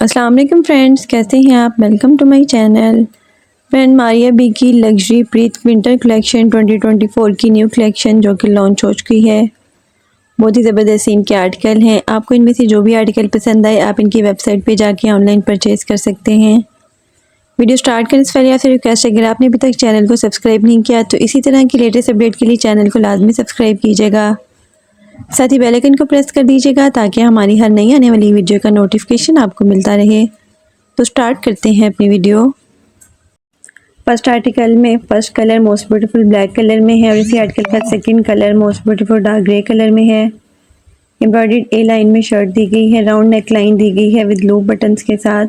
अस्सलाम वालेकुम फ्रेंड्स, कैसे हैं आप। Welcome to my channel. Friend, Maria B की लग्जरी प्रीत विंटर कलेक्शन 2024 की न्यू कलेक्शन जो कि लॉन्च हो चुकी है। बहुत ही ज़बरदस्त इनके आर्टिकल हैं। आपको इनमें से जो भी आर्टिकल पसंद आए आप इनकी वेबसाइट पे जाके ऑनलाइन परचेज़ कर सकते हैं। वीडियो स्टार्ट करने से पहले आपसे रिक्वेस्ट है, अगर आपने अभी तक चैनल को सब्सक्राइब नहीं किया तो इसी तरह की लेटेस्ट अपडेट के लिए चैनल को लाजमी सब्सक्राइब कीजिएगा। साथ ही बेल आइकन को प्रेस कर दीजिएगा ताकि हमारी हर नई आने वाली वीडियो का नोटिफिकेशन आपको मिलता रहे। तो स्टार्ट करते हैं अपनी वीडियो। फर्स्ट आर्टिकल में first colour most beautiful black colour में है और इसी आर्टिकल का second colour most beautiful dark grey colour में है। एम्ब्रॉयडर्ड ए लाइन में शर्ट दी गई है, राउंड नेक लाइन दी गई है विद लूप बटन्स के साथ।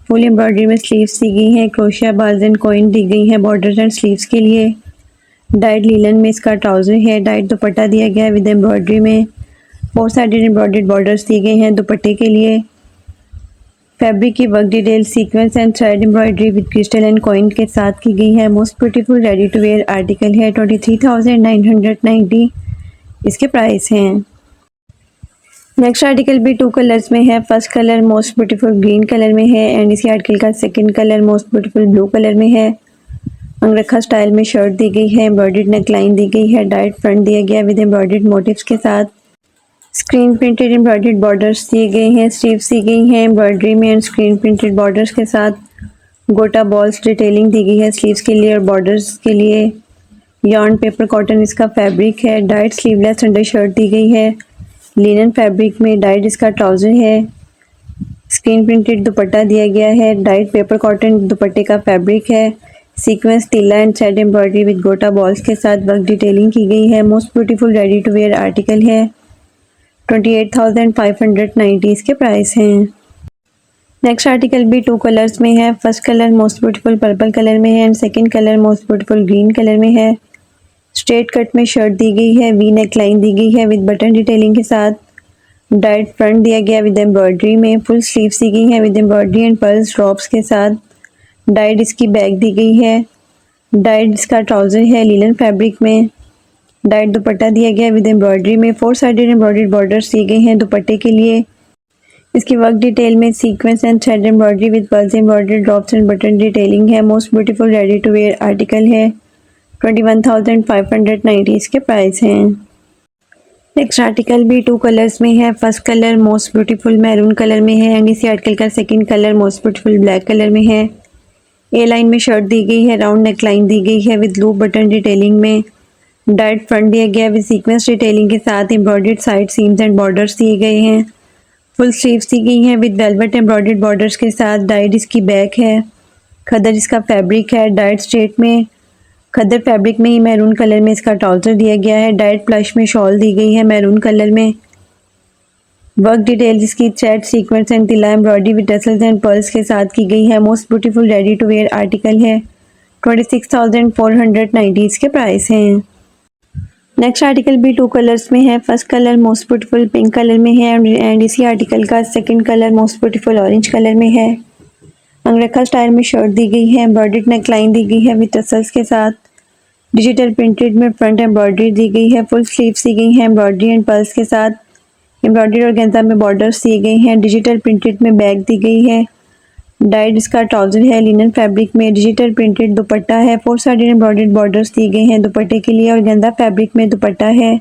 फुल एम्ब्रॉयडरी में स्लीव्स दी गई हैं, क्रोशिया बाज एंड कॉइन दी गई है बॉर्डर्स एंड स्लीव्स के लिए। डाइड लीलन में इसका ट्राउजर है। डाइड दुपट्टा दिया गया है विद एम्ब्रॉयडरी में। 4 साइडेड एम्ब्रॉयडर्ड बॉर्डर्स दिए गए हैं दुपट्टे के लिए। फैब्रिक की work detail sequins and thread embroidery with crystal and coin के साथ की गई है। Most beautiful ready to wear article है। 23,990 इसके प्राइस हैं। नेक्स्ट आर्टिकल भी 2 कलर्स में है। First colour most beautiful green colour में है एंड इसी आर्टिकल का second colour most beautiful blue colour में है। अंगरखा स्टाइल में शर्ट दी गई है, एम्ब्रॉयडर्ड नेकलाइन दी गई है, डाइट फ्रंट दिया गया विद एम्ब्रॉयडर्ड मोटिव्स के साथ। स्क्रीन प्रिंटेड एम्ब्रॉयडर्ड बॉर्डर्स दिए गए हैं, स्लीव्स दी गई हैं एम्ब्रॉयडरी में एंड स्क्रीन प्रिंटेड बॉर्डर्स के साथ। गोटा बॉल्स डिटेलिंग दी गई है स्लीव्स के लिए और बॉर्डर्स के लिए। यॉर्न पेपर कॉटन इसका फैब्रिक है। डाइट स्लीवलेस अंडर शर्ट दी गई है लिनन फैब्रिक में। डाइट इसका ट्राउजर है। स्क्रीन प्रिंटेड दुपट्टा दिया गया है। डाइट पेपर कॉटन दुपट्टे का फैब्रिक है। सीक्वेंस तीला एंड थ्रेड एम्ब्रॉयडरी विद गोटा बॉल्स के साथ वर्क डिटेलिंग की गई है। Most beautiful ready to wear article है। 28,590 इसके प्राइस हैं। नेक्स्ट आर्टिकल भी 2 कलर्स में है। First colour most beautiful purple colour में है and second colour most beautiful green colour में है। स्ट्रेट कट में शर्ट दी गई है, वी नेक लाइन दी गई है विद बटन डिटेलिंग के साथ। डाइट फ्रंट दिया गया विद एम्ब्रॉयडरी में। फुल स्लीव्स दी गई है with embroidery and pearls drops के साथ। डाइट इसकी बैक दी गई है। डाइट इसका ट्राउजर है लिनन फैब्रिक में। डाइट दुपट्टा दिया गया विद एम्ब्रॉयडरी में। 4 साइडेड एम्ब्रॉयडर्ड बॉर्डर्स दिए गए हैं दुपट्टे के लिए। इसकी वर्क डिटेल में sequence and thread embroidery with pearls embroidered drops and button detailing है। Most beautiful ready to wear article है। 21,590 इसके प्राइस हैं। नेक्स्ट आर्टिकल भी 2 कलर्स में है। First colour most beautiful maroon colour में है एंड इसी आर्टिकल का second colour most beautiful black colour में है। ए लाइन में शर्ट दी गई है, राउंड नेक लाइन दी गई है विद लूप बटन डिटेलिंग में। डाइट फ्रंट दिया गया विद सीक्वेंस डिटेलिंग के साथ। Embroidered side seems and borders दिए गए हैं। फुल स्लीव्स दी गई हैं विद वेलवेट एम्ब्रॉयडर्ड बॉर्डर्स के साथ। डाइट इसकी बैक है। खद्दर इसका फैब्रिक है। डाइट स्ट्रेट में खद्दर फैब्रिक में ही मैरून कलर में इसका ट्राउजर दिया गया है। डाइट प्लश में शॉल दी गई है मैरून कलर में। वर्क डिटेल जिसकी थ्रेड सीक्वेंस एंड तिला embroidery with tassels and pearls के साथ की गई है। Most beautiful ready to wear article है। 26,490 इसके प्राइस हैं। नेक्स्ट आर्टिकल भी 2 कलर्स में है। First colour most beautiful pink colour में है एंड इसी आर्टिकल का second colour most beautiful orange colour में है। अंगरखा स्टाइल में शर्ट दी गई है, एम्ब्रॉयडर्ड नेक लाइन दी गई है विद टसल्स के साथ। डिजिटल प्रिंटेड में फ्रंट एम्ब्रॉयडरी दी गई है। फुल स्लीव्स दी गई है एम्ब्रॉयडरी एंड पर्ल्स के साथ। एम्ब्रॉयडरी और गेंजा में बॉर्डर्स दिए गए हैं। डिजिटल प्रिंटेड में बैग दी गई है। डाइड इसका ट्राउजर है लिनन फैब्रिक में। डिजिटल प्रिंटेड दुपट्टा है। 4 साइडेड एम्ब्रॉयडर्ड बॉर्डर्स दिए गए हैं दुपट्टे के लिए और गेंदा फैब्रिक में दुपट्टा है।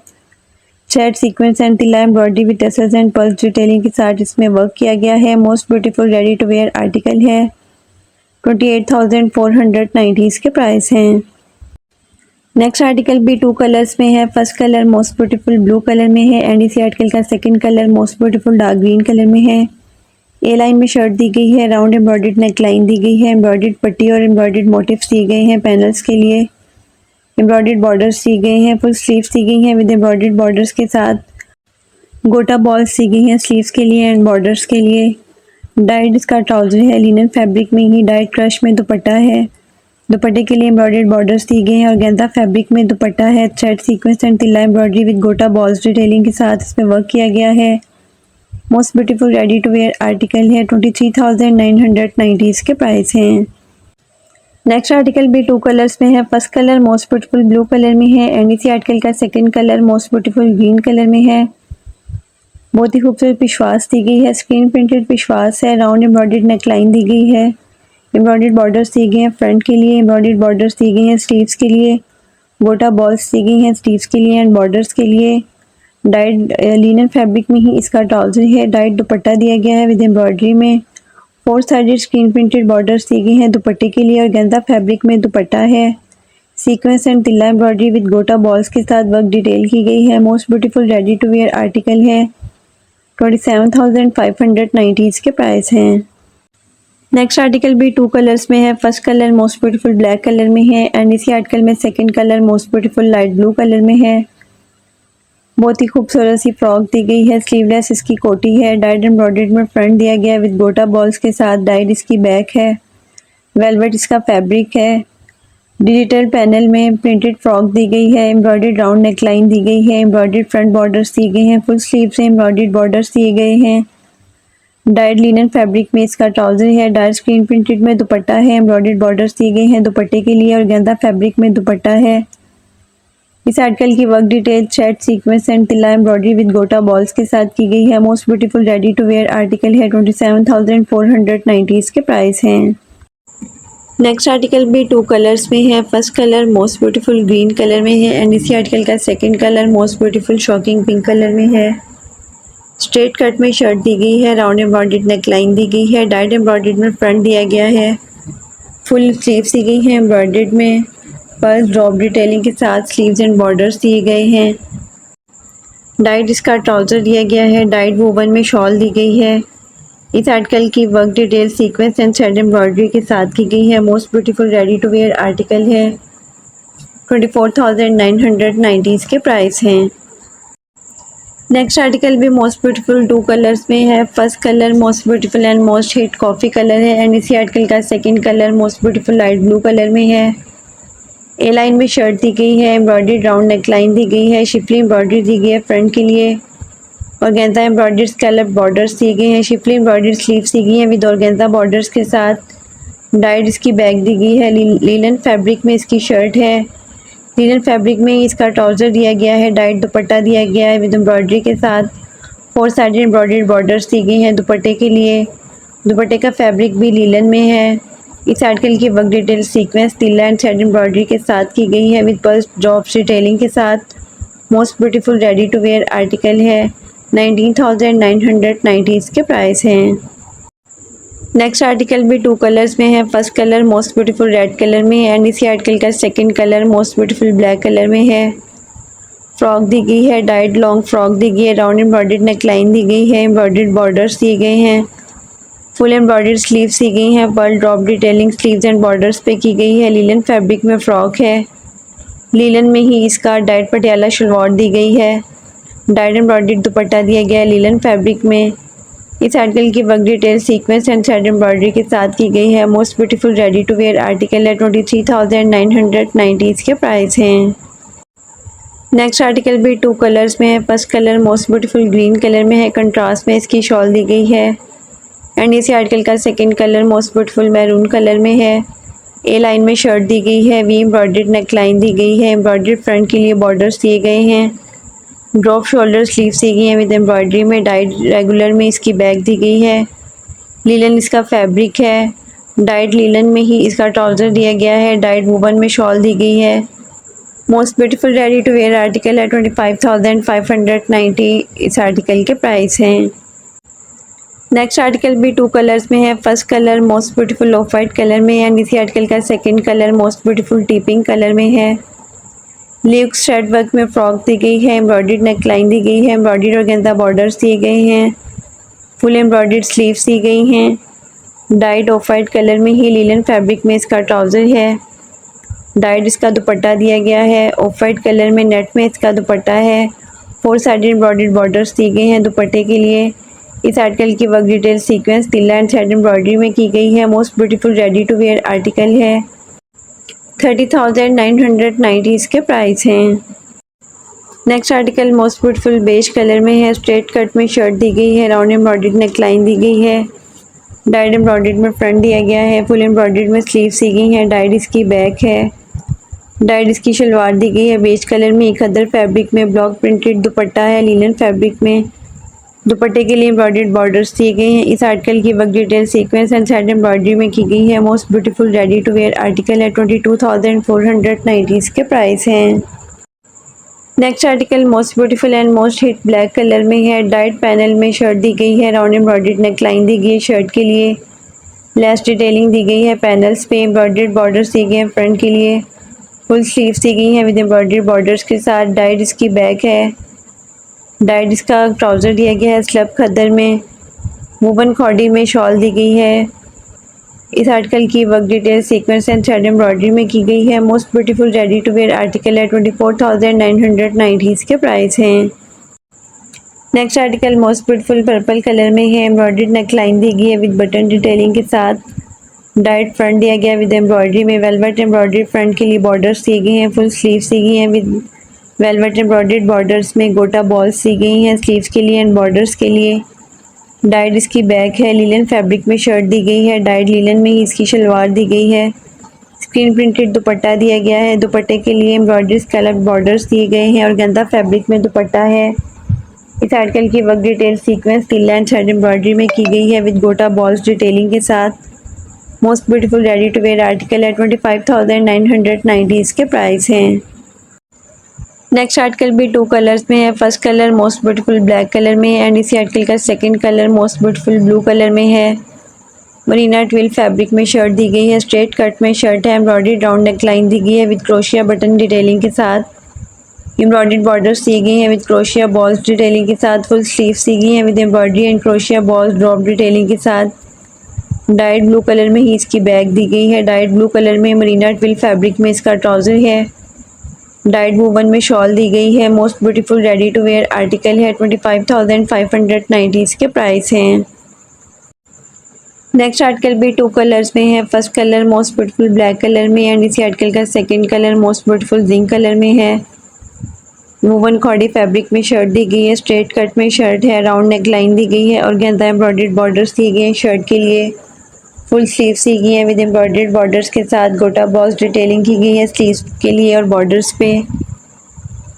थ्रेड सीक्वेंस एंड तिला embroidery with tassels and pearls detailing के साथ इसमें वर्क किया गया है। Most beautiful ready to wear article है। 28,490 इसके प्राइस हैं। नेक्स्ट आर्टिकल भी 2 कलर्स में है। First colour most beautiful blue colour में है एंड इसी आर्टिकल का second colour most beautiful dark green colour में है। ए लाइन में शर्ट दी गई है, राउंड एम्ब्रॉयडर्ड नेक लाइन दी गई है, एम्ब्रॉयडर्ड पट्टी और एम्ब्रॉयडर्ड मोटिव्स दिए गए हैं पैनल्स के लिए। एम्ब्रॉयडर्ड बॉर्डर्स दिए गए हैं। फुल स्लीव्स दी गई हैं विद एम्ब्रॉयडर्ड बॉर्डर्स के साथ। गोटा बॉल्स दी गई हैं स्लीव्स के लिए एंड बॉर्डर्स के लिए। डाइट इसका ट्राउजर है लिनन फैब्रिक में ही। डाइट क्रश में दुपट्टा है। दुपट्टे के लिए एम्ब्रॉयडर्ड बॉर्डर्स दिए गए हैं और गेंदा फैब्रिक में दुपट्टा है। Thread sequence and तिल्ला embroidery with गोटा बॉल्स डिटेलिंग के साथ इसमें वर्क किया गया है। Most beautiful ready to wear article है। 23,990 इसके प्राइस हैं। नेक्स्ट आर्टिकल भी 2 कलर्स में है। First colour most beautiful blue colour में है एंड इसी आर्टिकल का second colour most beautiful green colour में है। बहुत ही खूबसूरत पिशवास दी गई है, स्क्रीन प्रिंटेड पिशवास है। राउंड एम्ब्रॉयडर्ड नेकलाइन दी गई है, एम्ब्रॉयडर्ड बॉर्डर्स दी गए हैं फ्रंट के लिए, एम्ब्रॉयडर्ड बॉर्डर्स दी गई हैं स्लीव्स के लिए, गोटा बॉल्स दी गई हैं स्लीव्स के लिए एंड बॉर्डर्स के लिए। डाइड लिनन फैब्रिक में ही इसका ट्राउजर है। डाइड दुपट्टा दिया गया है विद एम्ब्रॉयडरी में। 4 साइडेड स्क्रीन प्रिंटेड बॉर्डर्स दी गई हैं दुपट्टे के लिए और गेंदा फैब्रिक में दुपट्टा है। सीक्वेंस एंड तिल्ला एम्ब्रॉयडरी विद गोटा बॉल्स के साथ वर्क डिटेल की गई है। Most beautiful ready to wear article है। 27,590 इसके प्राइस हैं। नेक्स्ट आर्टिकल भी 2 कलर्स में है। First colour most beautiful black colour में है एंड इसी आर्टिकल में second colour most beautiful light blue colour में है। बहुत ही खूबसूरत सी फ्रॉक दी गई है, स्लीवलेस इसकी कोटी है। डाइड एम्ब्रॉयडर्ड में फ्रंट दिया गया है विद गोटा बॉल्स के साथ। डाइड इसकी बैक है, वेलवेट इसका फैब्रिक है। डिजिटल पैनल में प्रिंटेड फ्रॉक दी गई है, एम्ब्रॉयडर्ड राउंड नेकलाइन दी गई है, एम्ब्रॉयडर्ड फ्रंट बॉर्डर्स दिए गए हैं, फुल स्लीव से एम्ब्रॉयडर्ड बॉर्डर्स दिए गए हैं। डाइड लिनन फैब्रिक में इसका ट्राउजर है। डाइड स्क्रीन प्रिंटेड में दुपट्टा है, एम्ब्रॉयडर्ड बॉर्डर्स दिए गए हैं दुपट्टे के लिए और गेंदा फैब्रिक में दुपट्टा है। इस आर्टिकल की work detail thread sequence and तिल्ला embroidery with गोटा बॉल्स के साथ की गई है। Most beautiful ready to wear article है। 27,490 इसके प्राइस हैं। नेक्स्ट आर्टिकल भी 2 कलर्स में है। First colour most beautiful green colour में है एंड इसी आर्टिकल का second colour most beautiful shocking pink colour में है। स्ट्रेट कट में शर्ट दी गई है, राउंड एम्ब्रॉयडर्ड नेकलाइन दी गई है, डाइड एम्ब्रॉयडर्ड में फ्रंट दिया गया है, फुल स्लीव्स दी गई है एम्ब्रॉयडर्ड में, पर्स ड्रॉप डिटेलिंग के साथ स्लीव्स एंड बॉर्डर्स दिए गए हैं। डाइड इसका ट्राउजर दिया गया है, डाइड वोवन में शॉल दी गई है। इस आर्टिकल की work detail sequins and thread embroidery के साथ की गई है। Most beautiful ready to wear article है। 24,990 इसके प्राइस हैं। नेक्स्ट आर्टिकल भी मोस्ट ब्यूटीफुल 2 कलर्स में है। First colour most beautiful and most hit coffee colour है एंड इसी आर्टिकल का second colour most beautiful light blue colour में है। ए लाइन में शर्ट दी गई है, एम्ब्रॉयडर्ड राउंड नेकलाइन दी गई है, शिफली एम्ब्रॉयडरी दी गई है फ्रंट के लिए और गेंदा एम्ब्रॉयडर्ड स्कैलप बॉर्डर्स दिए गए हैं। शिफली एम्ब्रॉयडर्ड स्लीव्स दी गई हैं विद ऑर्गेन्जा बॉर्डर्स के साथ। डाइड इसकी बैक दी गई है, लिनन फैब्रिक में इसकी शर्ट है। लिनन फैब्रिक में इसका ट्राउज़र दिया गया है, डाइड दुपट्टा दिया गया है विद एम्ब्रॉयडरी के साथ। 4 साइडेड एम्ब्रॉयडर्ड बॉर्डर्स दी गई हैं दुपट्टे के लिए। दुपट्टे का फैब्रिक भी लीलन में है। इस आर्टिकल की work detail sequence tilla and thread embroidery के साथ की गई है विद पर्स ड्रॉप्स डिटेलिंग के साथ। Most beautiful ready to wear article है। 19,990 इसके प्राइस हैं। नेक्स्ट आर्टिकल भी 2 कलर्स में है। First colour most beautiful red colour में है एंड इसी आर्टिकल का second colour most beautiful black colour में है। फ्रॉक दी गई है, डाइड लॉन्ग फ्रॉक दी गई है, राउंड एम्ब्रॉयडर्ड नेकलाइन दी गई है, एम्ब्रॉयडर्ड बॉर्डर्स दिए गए हैं, फुल एम्ब्रॉयडर्ड स्लीव्स दी गई हैं, pearl drop detailing sleeves and borders पे की गई है। लीलन फैब्रिक में फ्रॉक है। लीलन में ही इसका डाइड पटियाला शलवार दी गई है। डाइड एम्ब्रॉयडर्ड दुपट्टा दिया गया है लीलन फैब्रिक में। इस आर्टिकल की work detail sequins and thread embroidery के साथ की गई है। Most beautiful ready to wear article है। 23,990 इसके प्राइस हैं। नेक्स्ट आर्टिकल भी 2 कलर्स में है। First colour most beautiful green colour में है, कंट्रास्ट में इसकी शॉल दी गई है एंड इसी आर्टिकल का second colour most beautiful maroon colour में है। ए लाइन में शर्ट दी गई है, वी एम्ब्रॉयडर्ड नेकलाइन दी गई है, एम्ब्रॉयडर्ड फ्रंट के लिए बॉर्डर्स दिए गए हैं, ड्रॉप शोल्डर स्लीव्स दी गई हैं विद एम्ब्रॉयडरी में। डाइड रेगुलर में इसकी बैक दी गई है। लीलन इसका फैब्रिक है। डाइड लीलन में ही इसका ट्राउज़र दिया गया है। डाइड वुवन में शॉल दी गई है। Most beautiful ready to wear article है। 25,590 इस आर्टिकल के प्राइस हैं। नेक्स्ट आर्टिकल भी 2 कलर्स में है। First colour most beautiful of white colour में है एंड इसी आर्टिकल का second colour most beautiful T pink colour में है। लीव्स थ्रेड वर्क में फ्रॉक दी गई है, एम्ब्रॉयडर्ड नेकलाइन दी गई है, एम्ब्रॉयडर्ड और गेंदा बॉर्डर्स दिए गए हैं, फुल एम्ब्रॉयडर्ड स्लीव्स दी गई हैं। डाइड ऑफ वाइट कलर में ही लीलन फैब्रिक में इसका ट्राउज़र है। डाइड इसका दुपट्टा दिया गया है। ऑफ वाइट कलर में नेट में इसका दुपट्टा है। 4 साइडेड एम्ब्रॉयडर्ड बॉर्डर्स दिए गए हैं दुपट्टे के लिए। इस आर्टिकल की work detail sequence tilla and thread embroidery में की गई है। Most beautiful ready to wear article है। 30,990 इसके प्राइस हैं। Next article most beautiful beige colour में है। स्ट्रेट कट में शर्ट दी गई है, राउंड एम्ब्रॉयडर्ड नेकलाइन दी गई है, डाइड एम्ब्रॉयडर्ड में फ्रंट दिया गया है, फुल एम्ब्रॉयडर्ड में स्लीव्स दी गई हैं, डाइड इसकी बैक है, डाइड इसकी शलवार दी गई है बेज कलर में। एक अदर फैब्रिक में ब्लॉक प्रिंटेड दुपट्टा है लिनन फैब्रिक में। दुपट्टे के लिए एम्ब्रॉयडर्ड बॉर्डर्स दिए गए हैं। इस आर्टिकल की work detail sequins and side embroidery में की गई है। Most beautiful ready to wear article है। 22,490 इसके प्राइस हैं। Next article most beautiful and most hit black colour में है। डाइट पैनल में शर्ट दी गई है। राउंड एम्ब्रॉयडर्ड नेकलाइन दी गई है शर्ट के लिए। लेस डिटेलिंग दी गई है। पैनल्स पे एम्ब्रॉयडर्ड बॉर्डर्स दिए गए हैं फ्रंट के लिए। फुल स्लीव्स दी गई हैं विद एम्ब्रॉयडर्ड बॉर्डर्स के साथ। डाइट इसकी बैक है। डाइट इसका ट्राउज़र दिया गया है स्लब खद्दर में। वुवन खॉडी में शॉल दी गई है। इस आर्टिकल की work detail sequins and thread embroidery में की गई है। Most beautiful ready to wear article है। 24,990 इसके प्राइस हैं। Next article most beautiful purple colour में है। एम्ब्रॉयडर्ड नेकलाइन दी गई है विद बटन डिटेलिंग के साथ। डाइट फ्रंट दिया गया विद एम्ब्रॉयडरी में। वेलवेट एम्ब्रॉयडरी फ्रंट के लिए बॉर्डर्स दिए गए हैं। फुल स्लीव्स दी गई हैं विद वेलवेट एम्ब्रॉयडर्ड बॉर्डर्स में गोटा बॉल्स दी गई हैं स्लीव्स के लिए एंड बॉर्डर्स के लिए। डाइड इसकी बैक है। लीलन फैब्रिक में शर्ट दी गई है। डाइड लीलन में ही इसकी शलवार दी गई है। स्क्रीन प्रिंटेड दुपट्टा दिया गया है। दुपट्टे के लिए एम्ब्रॉयडरी स्कैलप बॉर्डर्स दिए गए हैं और गंदा फैब्रिक में दुपट्टा है। इस आर्टिकल की work detail sequence tilla and thread embroidery में की गई है विद गोटा बॉल्स डिटेलिंग के साथ। Most beautiful ready to wear article है। 25,990 इसके प्राइस हैं। नेक्स्ट आर्टिकल भी टू कलर्स में है। First colour most beautiful black colour में है एंड इसी आर्टिकल का second colour most beautiful blue colour में है। मरीना ट्विल फैब्रिक में शर्ट दी गई है। स्ट्रेट कट में शर्ट है। एम्ब्रॉयडरी राउंड नेकलाइन दी गई है विद क्रोशिया बटन डिटेलिंग के साथ। एम्ब्रॉयडर्ड बॉर्डर्स दी गई हैं विद क्रोशिया बॉल्स डिटेलिंग के साथ। फुल स्लीव्स दी गई हैं with embroidery and crochet balls drop detailing के साथ। डाइट ब्लू कलर में ही इसकी बैग दी गई है। डाइट ब्लू कलर में मरीना ट्विल फैब्रिक में इसका ट्राउज़र है। डाइट वूवन में शॉल दी गई है। Most beautiful ready to wear article है। 25,590 इसके प्राइस हैं। नेक्स्ट आर्टिकल भी टू कलर्स में है। First colour most beautiful black colour में एंड इसी आर्टिकल का second colour most beautiful zinc colour में है। वूवन खॉडी फैब्रिक में शर्ट दी गई है। स्ट्रेट कट में शर्ट है। राउंड नेक लाइन दी गई है और गेंदा एम्ब्रॉयडर्ड बॉर्डर्स दिए गए हैं शर्ट के लिए। फुल स्लीव्स दी गई हैं विद एम्ब्रॉयडर्ड बॉर्डर्स के साथ। गोटा बॉल्स डिटेलिंग की गई है स्लीव्स के लिए और बॉर्डर्स पे।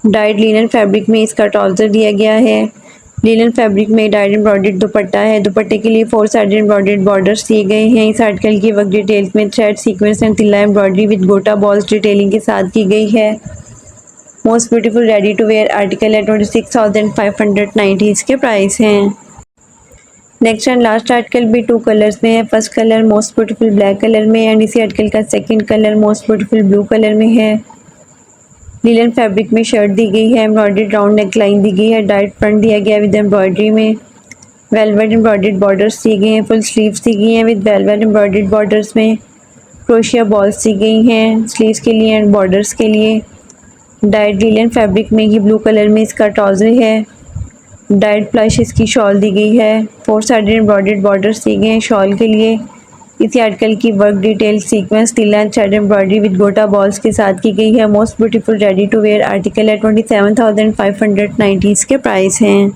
डाइड लिनन फैब्रिक में इसका ट्राउज़र दिया गया है। लिनन फैब्रिक में डाइड एम्ब्रॉयडर्ड दुपट्टा है। दुपट्टे के लिए 4 साइडेड एम्ब्रॉयडर्ड बॉर्डर्स दिए गए हैं। इस आर्टिकल की वर्क डिटेल्स में thread sequence and तिल्ला embroidery with गोटा बॉल्स डिटेलिंग के साथ की गई है। Most beautiful ready to wear article है। 26,590 इसके प्राइस हैं। नेक्स्ट एंड लास्ट आर्टिकल भी टू कलर्स में है। First colour most beautiful black colour में एंड इसी आर्टिकल का second colour most beautiful blue colour में है। लिनन फैब्रिक में शर्ट दी गई है। एम्ब्रॉयडर्ड राउंड नेक लाइन दी गई है। डाइट फ्रंट दिया गया विद एम्ब्रॉयडरी में। वेलवेट एम्ब्रॉयडर्ड बॉर्डर्स दी गई हैं। फुल स्लीव्स दी गई हैं विद वेलवेट एम्ब्रॉयडर्ड बॉर्डर्स में। क्रोशिया बॉल्स दी गई हैं स्लीव्स के लिए एंड बॉर्डर्स के लिए। डाइट लिनन फैब्रिक में ही ब्लू कलर में इसका ट्राउज़र है। डाइट प्लश इसकी शॉल दी गई है। 4 साइडेड एम्ब्रॉयडर्ड बॉर्डर्स दिए गए हैं शॉल के लिए। इसी आर्टिकल की work detail sequence tilla and thread embroidery with गोटा बॉल्स के साथ की गई है। Most beautiful ready to wear article है। 27,590 इसके प्राइस हैं।